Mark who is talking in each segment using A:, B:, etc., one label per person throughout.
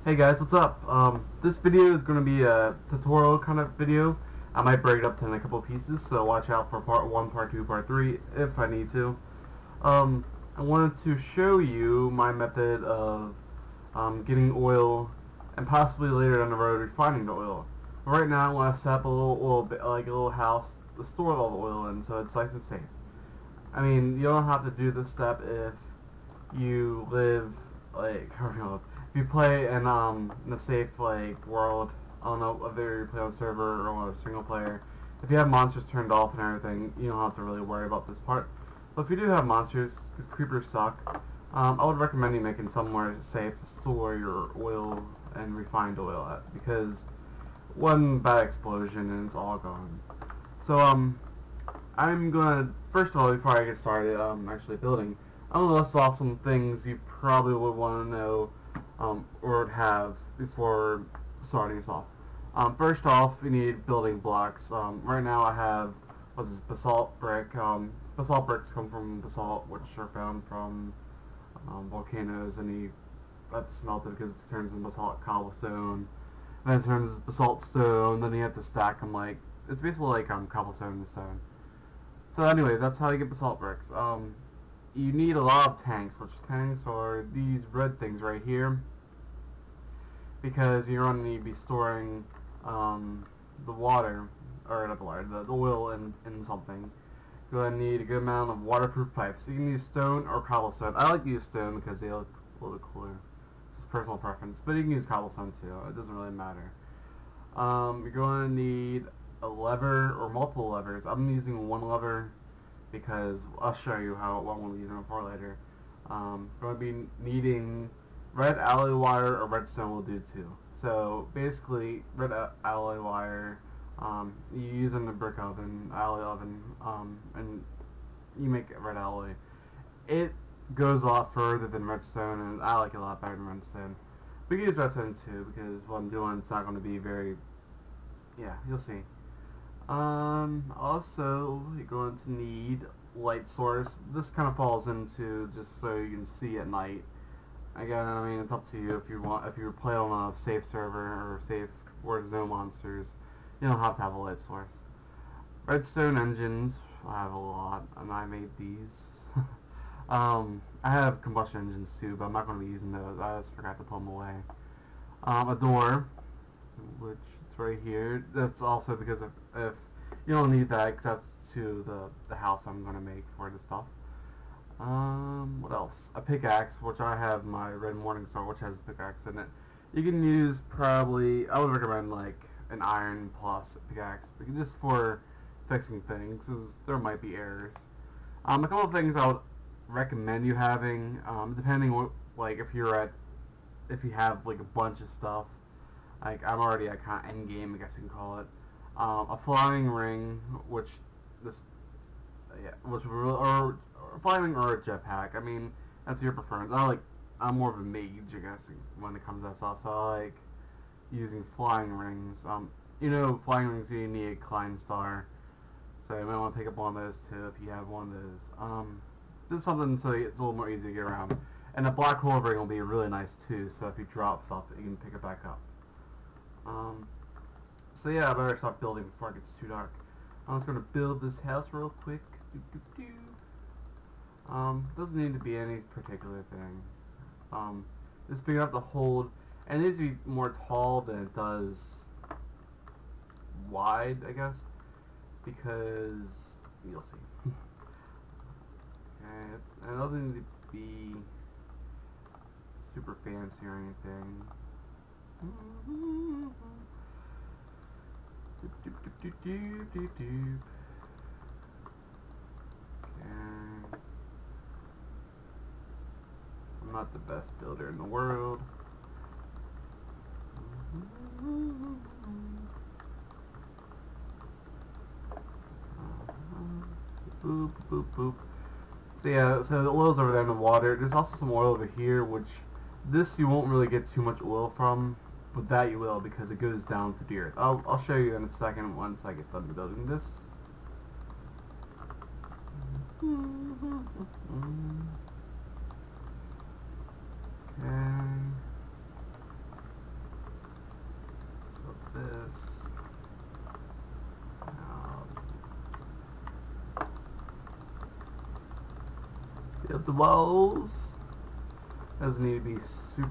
A: Hey guys, what's up? This video is going to be a tutorial kind of video. I might break it up in a couple pieces, so watch out for part 1, part 2, part 3 if I need to. I wanted to show you my method of getting oil and possibly later down the road refining the oil. Right now I want to set up a little oil, like a little house to store all the oil in, so it's nice and safe. I mean, you don't have to do this step if you live like if you play in a safe like world. I don't know whether you play on server or on a single player. If you have monsters turned off and everything, you don't have to really worry about this part. But if you do have monsters, because creepers suck, I would recommend you making somewhere safe to store your oil and refined oil at, because one bad explosion and it's all gone. So I'm gonna, first of all, before I get started actually building, I'm gonna list off some things you probably would want to know or have before starting this off. First off, you need building blocks. Right now I have, what's this, basalt brick. Basalt bricks come from basalt, which are found from volcanoes, and that's smelted because it turns into basalt cobblestone, then it turns basalt stone, then you have to stack them like, it's basically like cobblestone and stone. So anyways, that's how you get basalt bricks. You need a lot of tanks, which tanks are these red things right here, because you're going to need to be storing the water, or not the water, the oil in something. You're going to need a good amount of waterproof pipes. So you can use stone or cobblestone. I like to use stone because they look a little cooler. It's just personal preference, but you can use cobblestone too. It doesn't really matter. You're going to need a lever or multiple levers. I'm using one lever because I'll show you what I'm going to be using it for later. Going to be needing red alloy wire or redstone will do too. So basically, red alloy wire, you use in the brick oven, alloy oven, and you make red alloy. It goes a lot further than redstone, and I like it a lot better than redstone. We can use redstone too, because what I'm doing, it's not going to be very, yeah, you'll see. Also, you're going to need light source. This kind of falls into just so you can see at night. Again, I mean, it's up to you if you want. If you play on a safe server or safe where there's no monsters, you don't have to have a light source. Redstone engines, I have a lot, and I made these. I have combustion engines too, but I'm not going to be using those. I just forgot to put them away. A door, which it's right here. That's also because if you don't need that, because that's to the house I'm going to make for this stuff. What else? A pickaxe, which I have my red morning star, which has a pickaxe in it. You can use probably, I would recommend like an iron plus pickaxe, because just for fixing things, because there might be errors. A couple of things I would recommend you having, depending what, like if you have like a bunch of stuff. Like I'm already at kind of end game, I guess you can call it. A flying ring, which or flying ring or a jetpack. I mean, that's your preference. I'm more of a mage, I guess, when it comes to that stuff. So I like using flying rings. You know, flying rings you need a Klein star, so you might want to pick up one of those too if you have one of those. Just something so it's a little more easy to get around. And a black hole ring will be really nice too. So if you drop stuff, you can pick it back up. So yeah, I better stop building before it gets too dark. I'm just gonna build this house real quick. Doesn't need to be any particular thing. It's big enough to hold, and it needs to be more tall than it does wide, I guess, because you'll see. Okay, it doesn't need to be super fancy or anything. Okay. I'm not the best builder in the world. Boop, boop, boop. So yeah, so the oil's over there in the water. There's also some oil over here, which this you won't really get too much oil from, but that you will because it goes down to the earth. I'll show you in a second once I get done building this. Okay. Build the walls. Doesn't need to be super.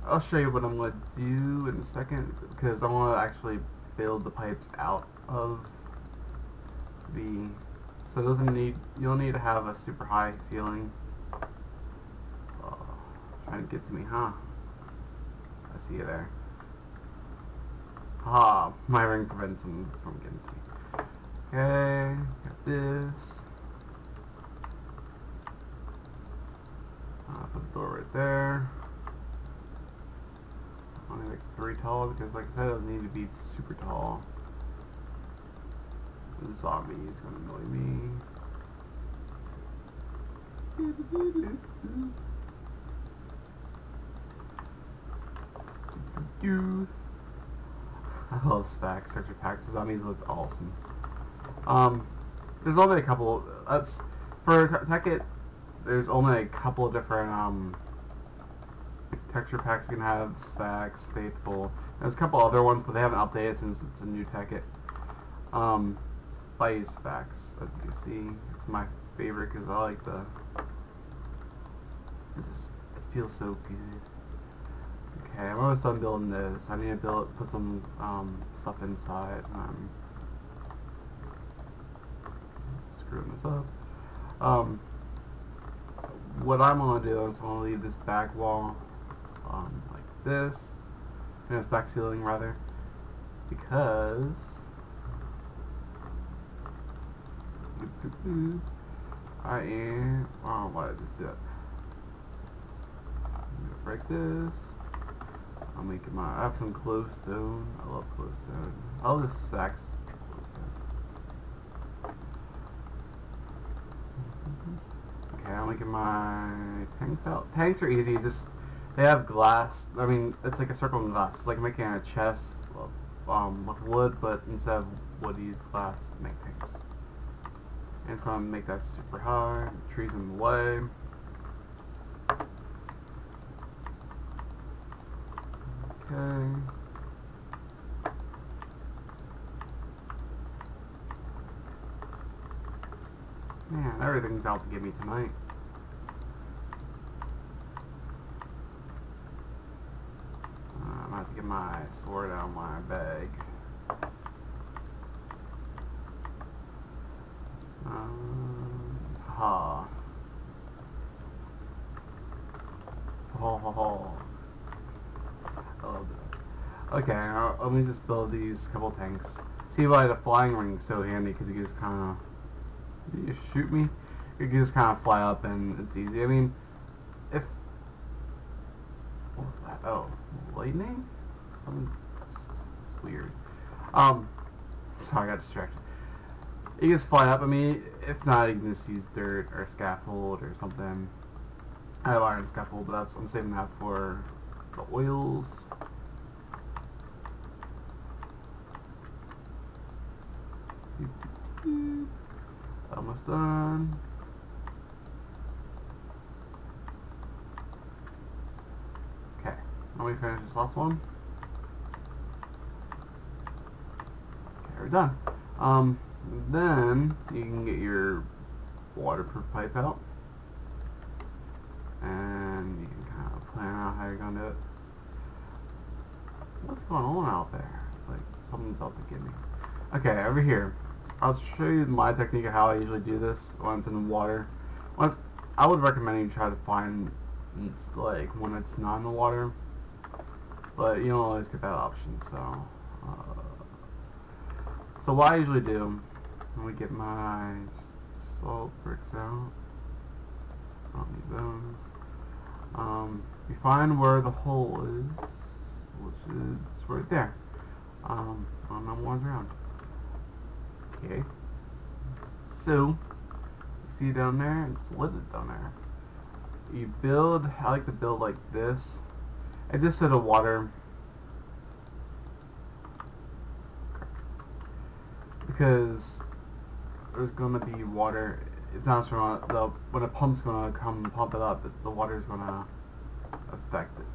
A: I'll show you what I'm going to do in a second, because I want to actually build the pipes out of the. So it doesn't need. You don't need to have a super high ceiling. Trying to get to me, huh? I see you there. Ah, my ring prevents him from getting to me. Okay, got this. Put the door right there. Only like 3 tall because, like I said, it doesn't need to be super tall. The zombie is going to annoy me. I love stacks, texture packs. The zombies look awesome. There's only a couple. That's for Tekkit. There's only a couple of different texture packs you can have. Stacks, Faithful. There's a couple other ones, but they haven't updated since it's a new Tekkit. Spice packs, as you can see, it's my favorite because I like the. It feels so good. Okay, I'm almost done building this. I need to put some stuff inside. Screwing this up. What I'm gonna do is I'm gonna leave this back wall like this, and this back ceiling rather, because I am. Oh, why did I just do that? I'm gonna break this. I'm making my. I have some glowstone. I love glowstone. All this stacks glowstone. Okay, I'm making my tanks out. Tanks are easy. Just they have glass. I mean, it's like a circle in glass. It's like making a chest with wood, but instead of wood, you use glass to make tanks. And it's gonna make that super high. Trees in the way. Okay. Man, everything's out to get me tonight. I'm gonna have to get my sword out of my bag. Ha. Ho ho ho. I love it. Okay, let me just build these couple tanks. See why the flying ring is so handy, because you just kind of. You just shoot me. You can just kind of fly up and it's easy. I mean, if. What was that? Oh, lightning? Something. That's weird. Sorry, I got distracted. You can just fly up. I mean, if not, you can just use dirt or scaffold or something. I have iron scaffold, but I'm saving that for the oils. Almost done. Okay, let me finish this last one. Okay, we're done. Then you can get your waterproof pipe out, and you can kind of plan out how you're gonna do it. What's going on out there? It's like something's out to get me. Okay, over here. I'll show you my technique of how I usually do this when it's in water. I would recommend you try to find it's like when it's not in the water, but you don't always get that option. So what I usually do, let me get my salt bricks out. I don't need those. You find where the hole is, which is right there. I'm walking around. Okay, so you see down there, it's lit down there. You build. I like to build like this. I just set a water because there's gonna be water. It's not sure when a pump's gonna come and pump it up, the water's gonna affect it.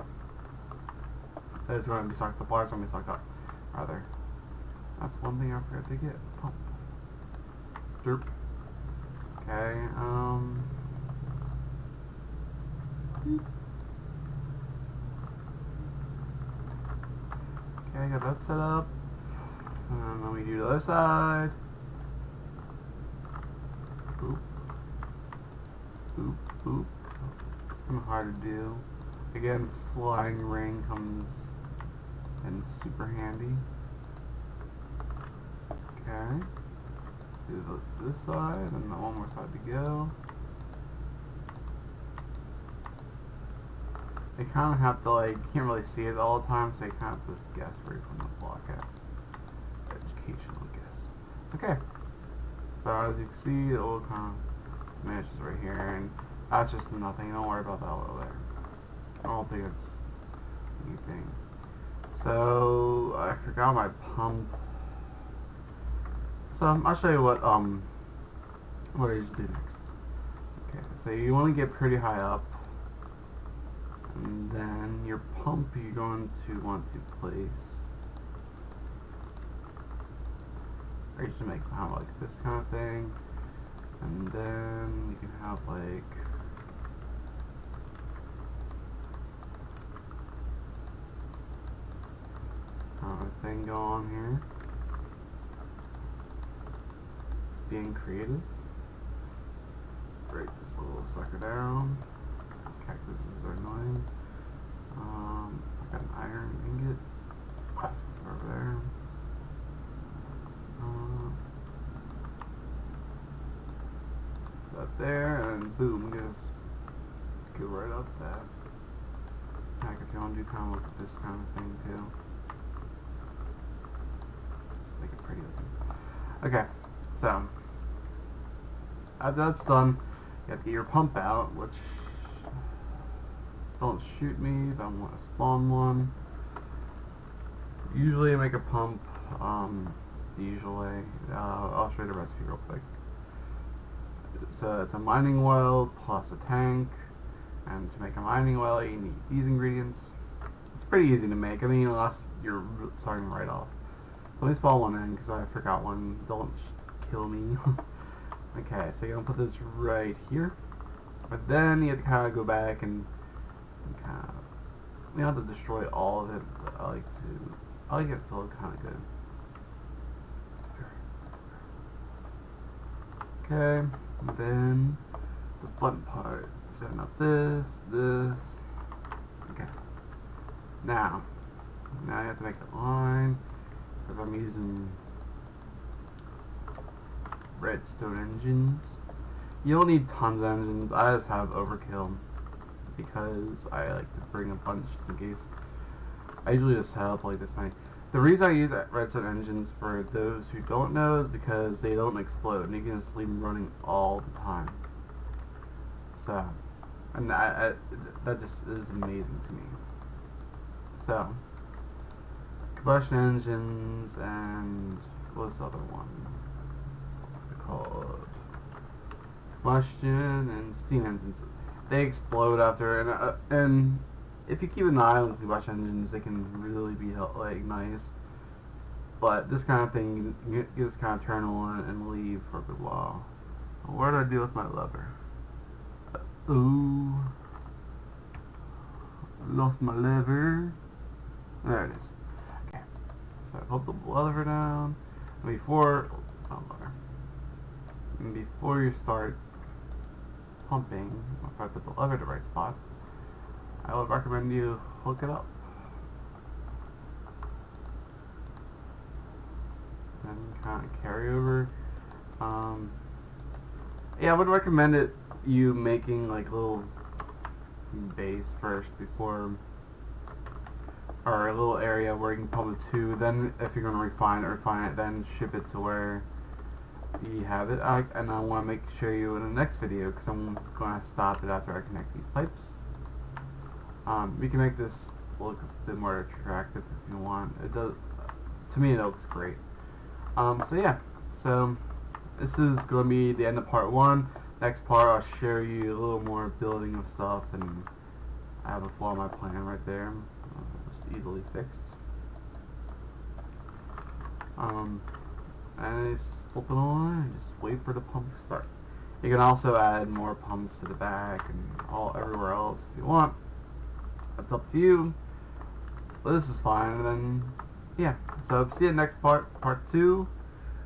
A: It's gonna be sucked. The water's gonna be sucked up, rather. That's one thing I forgot to get. Pump. Derp. Okay, Okay, I got that set up. And then we do the other side. Boop. Boop, boop. It's kind of hard to do. Again, flying ring comes in super handy. Okay. Do this side, and then one more side to go. You kind of have to, like, you can't really see it all the time, so you kind of just guess where you're putting the block at. Educational guess. Okay. So as you can see, it all kind of diminishes right here, and that's just nothing. Don't worry about that over there. I don't think it's anything. So I forgot my pump. So I'll show you what I usually do next. Okay, so you want to get pretty high up, and then your pump you're going to want to place. I usually make kind of like this kind of thing, and then you can have like this kind of thing go on here. It's being creative. Break this little sucker down. Cactuses are annoying. I got an iron ingot. Let's put it over there. That there, and boom, just go right up that. Heck, if you want to do kind of like this kind of thing too. Just make it pretty looking. Okay, so after that's done, you have to get your pump out, which don't shoot me if I want to spawn one. Usually I make a pump the usual way. I'll show you the recipe real quick. It's a mining well plus a tank, and to make a mining well you need these ingredients. It's pretty easy to make, I mean, unless you're starting right off. Let me spawn one in because I forgot one. Don't kill me. Okay, so you're going to put this right here, but then you have to kind of go back and kind of, you don't have to destroy all of it, but I like it to look kind of good. Okay, and then the fun part, setting up this. Okay, now you have to make a line, because I'm using redstone engines. You don't need tons of engines. I just have overkill because I like to bring a bunch just in case. I usually just set up like this many. The reason I use redstone engines, for those who don't know, is because they don't explode and you can just leave them running all the time. So, and that just is amazing to me. So, combustion engines and what's the other one called? Combustion and steam engines. They explode after, and if you keep an eye on combustion engines, they can really be like nice. But this kind of thing, you just kind of turn on and leave for a good while. What do I do with my lever? Ooh, lost my lever. There it is. Okay, so I put the lever down. And before you start pumping, if I put the lever in the right spot, I would recommend you hook it up. Then kind of carry over. Yeah, I would recommend you making like a little base first before, or a little area where you can pump it to. Then if you're going to refine it, then ship it to where you have it. And I want to show you in the next video, because I'm going to stop it after I connect these pipes. We can make this look a bit more attractive if you want. It does. To me, it looks great. So yeah. So this is going to be the end of part 1. Next part, I'll show you a little more building of stuff, and I have a flaw in my plan right there. It's easily fixed. And I just flip it on and just wait for the pump to start. You can also add more pumps to the back and everywhere else if you want. That's up to you. But this is fine. And then, yeah. So see you next part 2.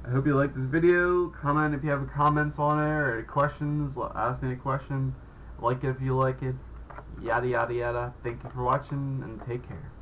A: I hope you liked this video. Comment if you have comments on it or any questions. Ask me a question. Like it if you like it. Yada yada yada. Thank you for watching and take care.